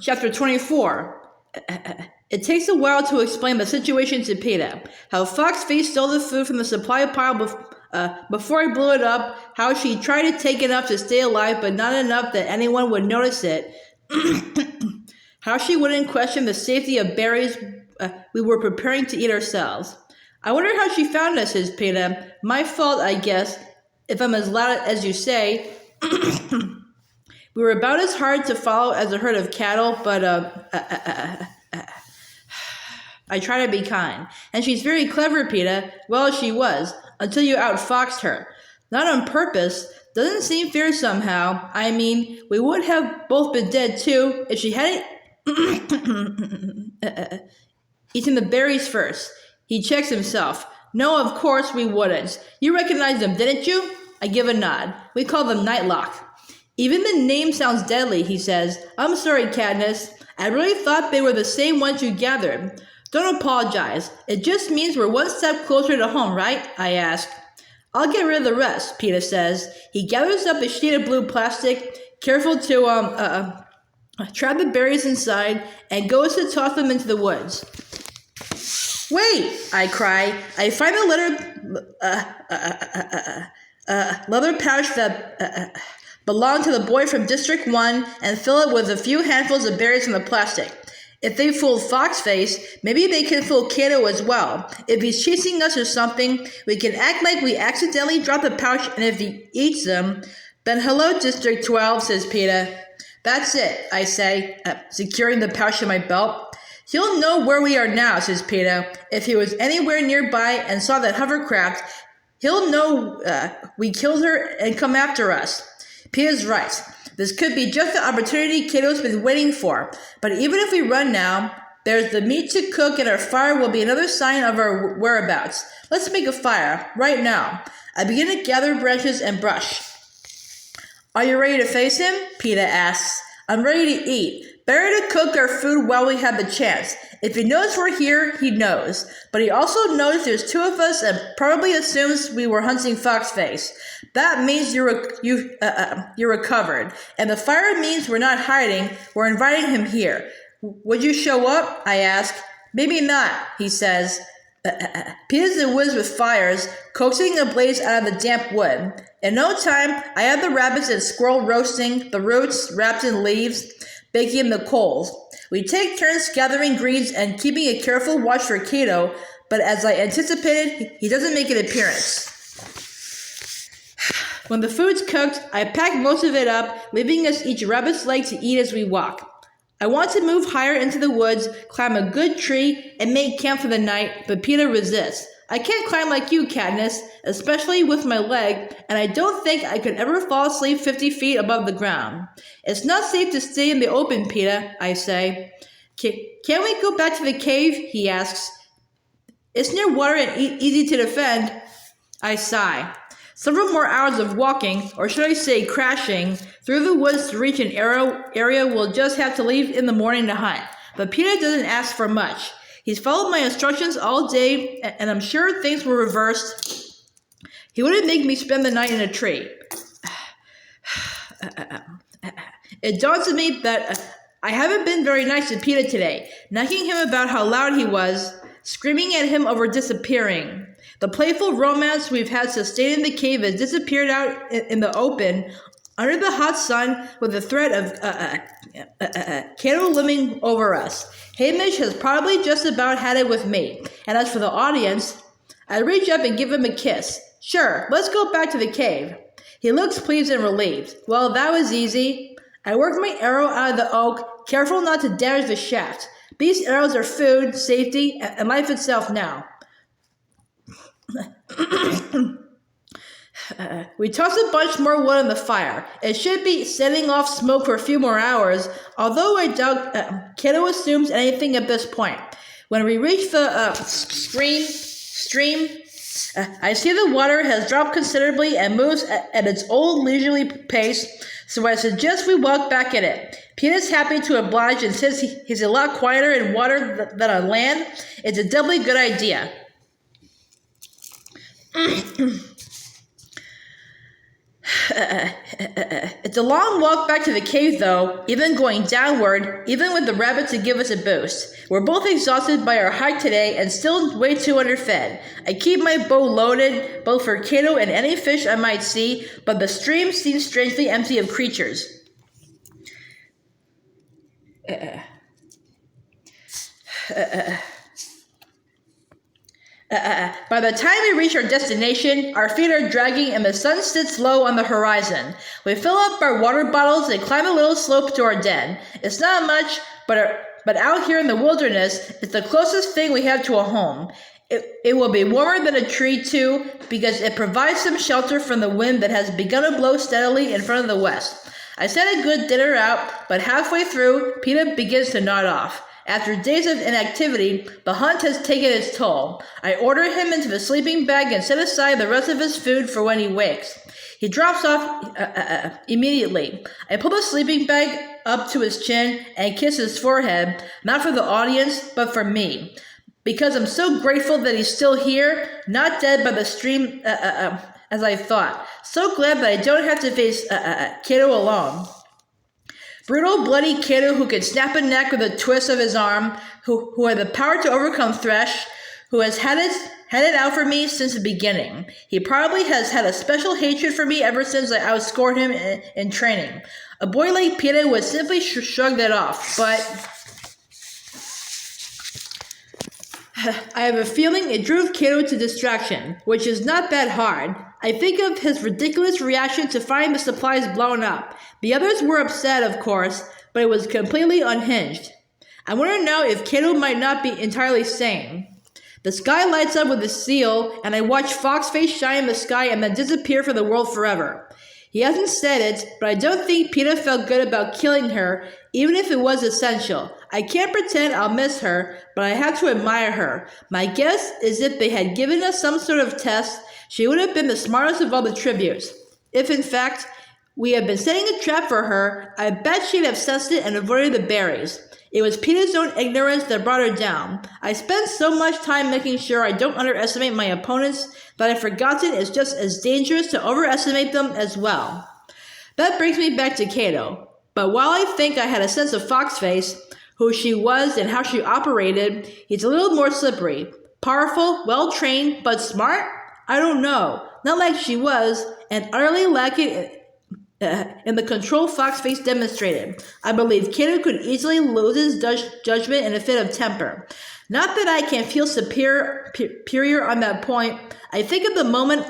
Chapter 24. It takes a while to explain the situation to Peter. How Foxface stole the food from the supply pile before I blew it up. How she tried to take enough to stay alive, but not enough that anyone would notice it. How she wouldn't question the safety of berries we were preparing to eat ourselves. I wonder how she found us, says Peter. My fault, I guess, if I'm as loud as you say. We were about as hard to follow as a herd of cattle, but I try to be kind. And she's very clever, Peter. Well, she was, until you outfoxed her. Not on purpose. Doesn't seem fair somehow. I mean, we would have both been dead too if she hadn't eaten the berries first. He checks himself. No, of course we wouldn't. You recognized them, didn't you? I give a nod. We call them Nightlock. Even the name sounds deadly, he says. I'm sorry, Katniss. I really thought they were the same ones you gathered. Don't apologize. It just means we're one step closer to home, right? I ask. I'll get rid of the rest, Peter says. He gathers up a sheet of blue plastic, careful to trap the berries inside, and goes to toss them into the woods. Wait, I cry. I find the leather pouch that belonged to the boy from District 1 and fill it with a few handfuls of berries from the plastic. If they fooled Foxface, maybe they can fool Kato as well. If he's chasing us or something, we can act like we accidentally dropped the pouch, and if he eats them, then hello, District 12, says Peter. That's it, I say, securing the pouch in my belt. He'll know where we are now, says Peter. If he was anywhere nearby and saw that hovercraft, he'll know we killed her and come after us. Peter's right. This could be just the opportunity Kato's been waiting for. But even if we run now, there's the meat to cook and our fire will be another sign of our whereabouts. Let's make a fire, right now. I begin to gather branches and brush. Are you ready to face him? Peter asks. I'm ready to eat. Better to cook our food while we have the chance. If he knows we're here, he knows. But he also knows there's two of us and probably assumes we were hunting Foxface. That means you're recovered. And the fire means we're not hiding. We're inviting him here. Would you show up? I ask. Maybe not, he says. Peter's in the woods with fires, coaxing a blaze out of the damp wood. In no time, I have the rabbits and squirrel roasting, the roots wrapped in leaves, baking the coals. We take turns gathering greens and keeping a careful watch for Kato, but as I anticipated, he doesn't make an appearance. When the food's cooked, I pack most of it up, leaving us each rabbit's leg to eat as we walk. I want to move higher into the woods, climb a good tree, and make camp for the night, but Peter resists. I can't climb like you, Katniss, especially with my leg, and I don't think I could ever fall asleep 50 feet above the ground. It's not safe to stay in the open, Peter, I say. Can we go back to the cave? He asks. It's near water and easy to defend. I sigh. Several more hours of walking, or should I say crashing, through the woods to reach an area we'll just have to leave in the morning to hunt. But Peter doesn't ask for much. He's followed my instructions all day, and I'm sure things were reversed. He wouldn't make me spend the night in a tree. It dawns on me that I haven't been very nice to Peter today, nagging him about how loud he was, screaming at him over disappearing. The playful romance we've had sustained in the cave has disappeared out in the open, under the hot sun, with the threat of Kato looming over us. Hamish has probably just about had it with me. And as for the audience, I reach up and give him a kiss. Sure, let's go back to the cave. He looks pleased and relieved. Well, that was easy. I work my arrow out of the oak, careful not to damage the shaft. These arrows are food, safety, and life itself now. We toss a bunch more wood on the fire. It should be setting off smoke for a few more hours, although I doubt Kato assumes anything at this point. When we reach the stream, I see the water has dropped considerably and moves at its old leisurely pace, so I suggest we walk back at it. Peter's happy to oblige and says he's a lot quieter in water than on land. It's a doubly good idea. It's a long walk back to the cave, though, even going downward, even with the rabbit to give us a boost. We're both exhausted by our hike today and still way too underfed. I keep my bow loaded, both for Kato and any fish I might see, but the stream seems strangely empty of creatures. By the time we reach our destination, our feet are dragging and the sun sits low on the horizon. We fill up our water bottles and climb a little slope to our den. It's not much, but out here in the wilderness, it's the closest thing we have to a home. It will be warmer than a tree, too, because it provides some shelter from the wind that has begun to blow steadily in front of the west. I set a good dinner out, but halfway through, Peter begins to nod off. After days of inactivity, the hunt has taken its toll. I order him into the sleeping bag and set aside the rest of his food for when he wakes. He drops off immediately. I pull the sleeping bag up to his chin and kiss his forehead, not for the audience, but for me. Because I'm so grateful that he's still here, not dead by the stream as I thought. So glad that I don't have to face Kato alone. Brutal, bloody Kato who can snap a neck with a twist of his arm, who had the power to overcome Thresh, who has had it out for me since the beginning. He probably has had a special hatred for me ever since I outscored him in training. A boy like Peter would simply shrug that off, but I have a feeling it drove Kato to distraction, which is not that hard. I think of his ridiculous reaction to finding the supplies blown up. The others were upset, of course, but it was completely unhinged. I want to know if Kato might not be entirely sane. The sky lights up with a seal, and I watch Foxface shine in the sky and then disappear from the world forever. He hasn't said it, but I don't think Peter felt good about killing her, even if it was essential. I can't pretend I'll miss her, but I have to admire her. My guess is if they had given us some sort of test, she would have been the smartest of all the tributes. If, in fact, we had been setting a trap for her, I bet she'd have sensed it and avoided the berries. It was Peter's own ignorance that brought her down. I spend so much time making sure I don't underestimate my opponents that I've forgotten it's just as dangerous to overestimate them as well. That brings me back to Kato. But while I think I had a sense of Foxface, who she was and how she operated, he's a little more slippery. Powerful, well-trained, but smart? I don't know. Not like she was, and utterly lacking in the control Foxface demonstrated. I believe Kato could easily lose his judgment in a fit of temper. Not that I can feel superior on that point. I think of the moment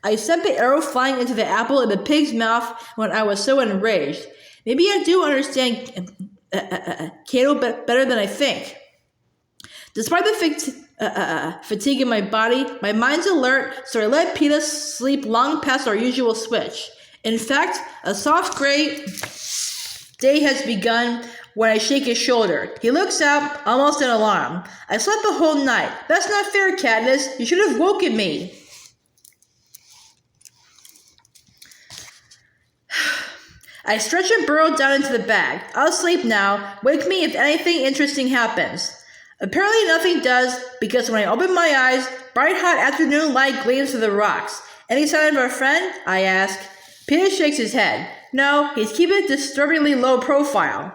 I sent the arrow flying into the apple in the pig's mouth when I was so enraged. Maybe I do understand Kato better than I think. Despite the fatigue in my body, my mind's alert, so I let Peter sleep long past our usual switch. In fact, a soft gray day has begun when I shake his shoulder. He looks out, almost in alarm. I slept the whole night. That's not fair, Katniss. You should have woken me. I stretch and burrow down into the bag. I'll sleep now. Wake me if anything interesting happens. Apparently nothing does, because when I open my eyes, bright hot afternoon light gleams through the rocks. Any sign of our friend? I ask. Peter shakes his head. No, he's keeping a disturbingly low profile.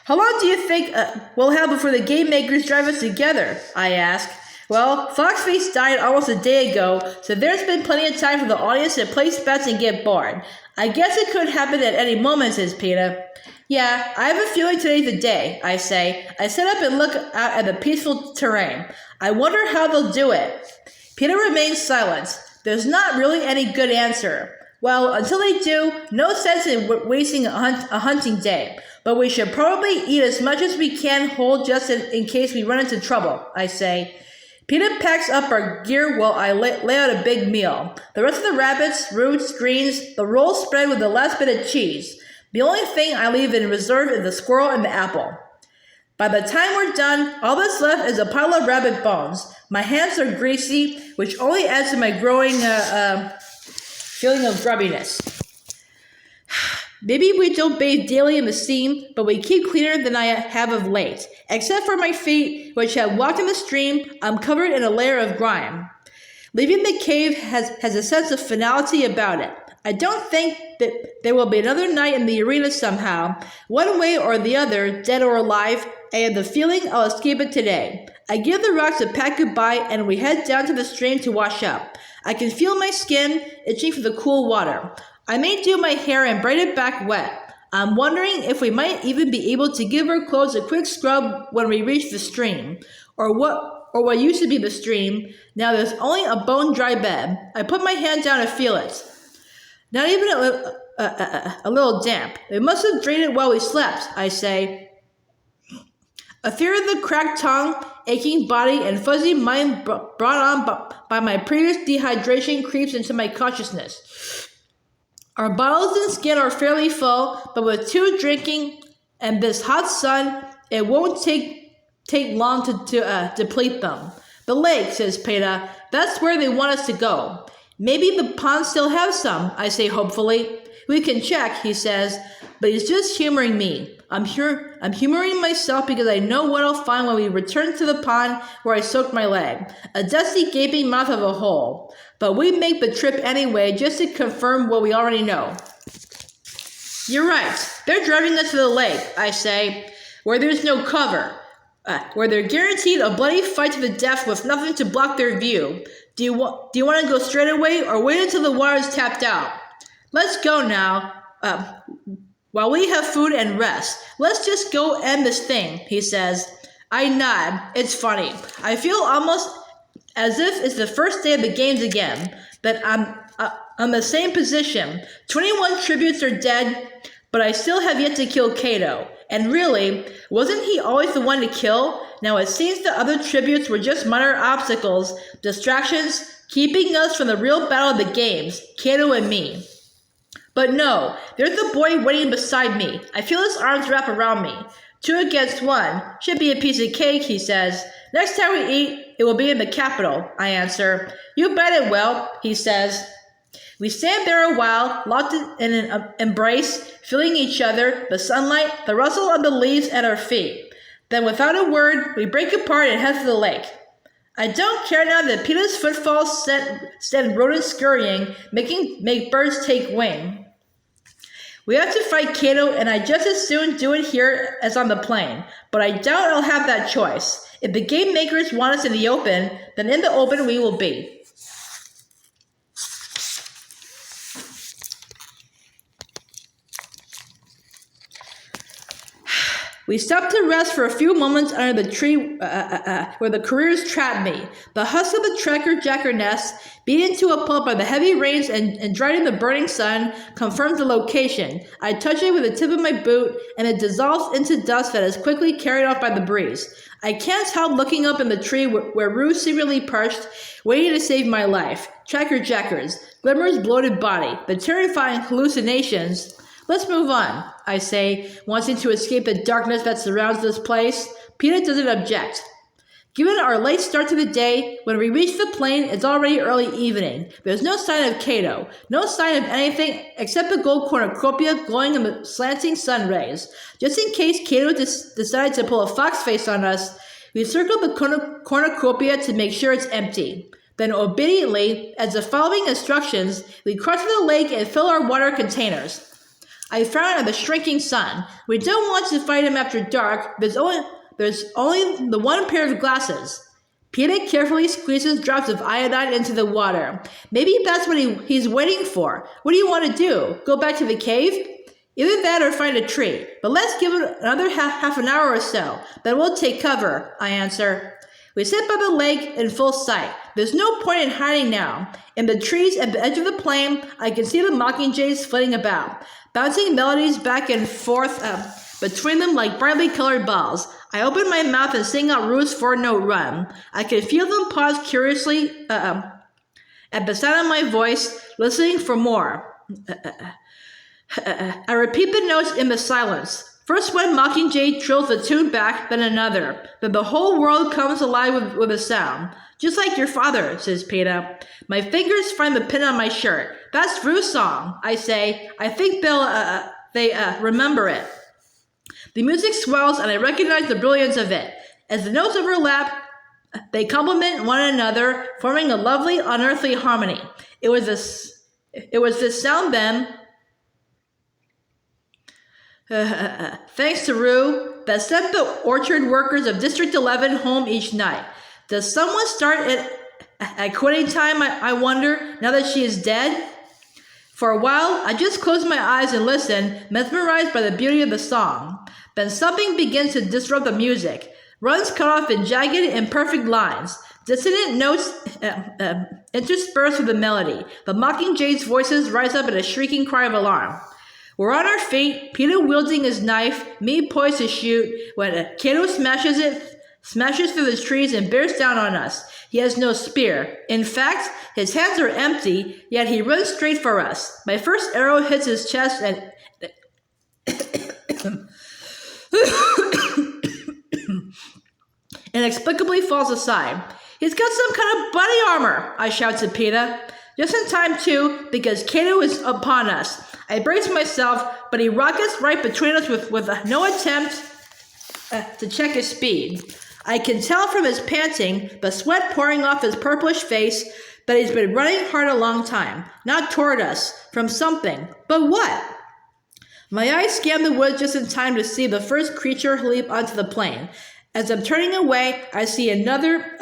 How long do you think we'll have before the game makers drive us together? I ask. Well, Foxface died almost a day ago, so there's been plenty of time for the audience to place bets and get bored. I guess it could happen at any moment, says Peter. Yeah, I have a feeling today's the day, I say. I sit up and look out at the peaceful terrain. I wonder how they'll do it. Peter remains silent. There's not really any good answer. Well, until they do, no sense in wasting a hunting day. But we should probably eat as much as we can hold just in case we run into trouble, I say. Peter packs up our gear while I lay out a big meal. The rest of the rabbits, roots, greens, the roll spread with the last bit of cheese. The only thing I leave in reserve is the squirrel and the apple. By the time we're done, all that's left is a pile of rabbit bones. My hands are greasy, which only adds to my growing feeling of grubbiness. Maybe we don't bathe daily in the sea, but we keep cleaner than I have of late. Except for my feet, which have walked in the stream, I'm covered in a layer of grime. Leaving the cave has a sense of finality about it. I don't think that there will be another night in the arena somehow. One way or the other, dead or alive, I have the feeling I'll escape it today. I give the rocks a pat goodbye and we head down to the stream to wash up. I can feel my skin itching for the cool water. I may do my hair and braid it back wet. I'm wondering if we might even be able to give our clothes a quick scrub when we reach the stream. Or what used to be the stream. Now there's only a bone-dry bed. I put my hand down to feel it. Not even a little damp. It must have drained it while we slept, I say. A fear of the cracked tongue, aching body, and fuzzy mind brought on by my previous dehydration creeps into my consciousness. Our bottles and skin are fairly full, but with 2 drinking and this hot sun, it won't take long to deplete them. The lake, says Peta. That's where they want us to go. Maybe the pond still has some, I say hopefully. We can check, he says, but he's just humoring me. I'm humoring myself because I know what I'll find when we return to the pond where I soaked my leg. A dusty, gaping mouth of a hole. But we make the trip anyway just to confirm what we already know. You're right. They're driving us to the lake, I say, where there's no cover. Where they're guaranteed a bloody fight to the death with nothing to block their view. Do you want to go straight away or wait until the water's tapped out? Let's go now. While we have food and rest. Let's just go end this thing, he says. I nod. It's funny. I feel almost as if it's the first day of the games again. But I'm the same position. 21 tributes are dead, but I still have yet to kill Kato. And really, wasn't he always the one to kill? Now it seems the other tributes were just minor obstacles, distractions, keeping us from the real battle of the games, Kato and me. But no, there's the boy waiting beside me. I feel his arms wrap around me. 2 against 1. Should be a piece of cake, he says. Next time we eat, it will be in the capital, I answer. You bet it will, he says. We stand there a while, locked in an embrace, feeling each other, the sunlight, the rustle of the leaves at our feet. Then without a word, we break apart and head for the lake. I don't care now that Peter's footfalls send rodents scurrying, make birds take wing. We have to fight Kato, and I just as soon do it here as on the plane. But I doubt I'll have that choice. If the game makers want us in the open, then in the open we will be. We stopped to rest for a few moments under the tree where the careers trapped me. The husk of the tracker-jacker nest, beaten to a pulp by the heavy rains and dried in the burning sun, confirms the location. I touch it with the tip of my boot, and it dissolves into dust that is quickly carried off by the breeze. I can't help looking up in the tree where Rue secretly perched, waiting to save my life. Tracker-jackers, Glimmer's bloated body, the terrifying hallucinations. Let's move on, I say, wanting to escape the darkness that surrounds this place. Peter doesn't object. Given our late start to the day, when we reach the plain, it's already early evening. There's no sign of Kato, no sign of anything except the gold cornucopia glowing in the slanting sun rays. Just in case Kato decided to pull a fox face on us, we circle the cornucopia to make sure it's empty. Then obediently, as the following instructions, we cross the lake and fill our water containers. I frown at the shrinking sun. We don't want to fight him after dark. There's only the one pair of glasses. Peter carefully squeezes drops of iodine into the water. Maybe that's what he's waiting for. What do you want to do? Go back to the cave? Either that or find a tree. But let's give it another half an hour or so. Then we'll take cover, I answer. We sit by the lake in full sight. There's no point in hiding now. In the trees at the edge of the plain, I can see the mockingjays flitting about, bouncing melodies back and forth between them like brightly colored balls. I open my mouth and sing out Rue's 4-note run. I can feel them pause curiously at the sound of my voice, listening for more. I repeat the notes in the silence. First one mockingjay trills the tune back, then another. Then the whole world comes alive with a sound. Just like your father, says Peter. My fingers find the pin on my shirt. That's Rue's song, I say. I think they remember it. The music swells and I recognize the brilliance of it. As the notes overlap, They complement one another, forming a lovely, unearthly harmony. It was this sound bend, thanks to Rue, that sent the orchard workers of District 11 home each night. Does someone start at quitting time, I wonder, now that she is dead? For a while, I just closed my eyes and listened, mesmerized by the beauty of the song. Then something begins to disrupt the music. Runs cut off in jagged, imperfect lines. Dissonant notes interspersed with the melody. The mockingjays' voices rise up in a shrieking cry of alarm. We're on our feet, Peter wielding his knife, me poised to shoot, when Kato smashes through the trees and bears down on us. He has no spear. In fact, his hands are empty, yet he runs straight for us. My first arrow hits his chest and inexplicably falls aside. He's got some kind of body armor, I shout to Peeta. Just in time, too, because Kato is upon us. I brace myself, but he rockets right between us with no attempt to check his speed. I can tell from his panting, the sweat pouring off his purplish face, that he's been running hard a long time. Not toward us, from something. But what? My eyes scan the woods just in time to see the first creature leap onto the plain. As I'm turning away, I see another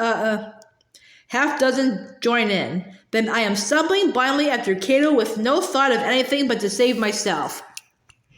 half dozen join in. Then I am stumbling blindly after Kato with no thought of anything but to save myself.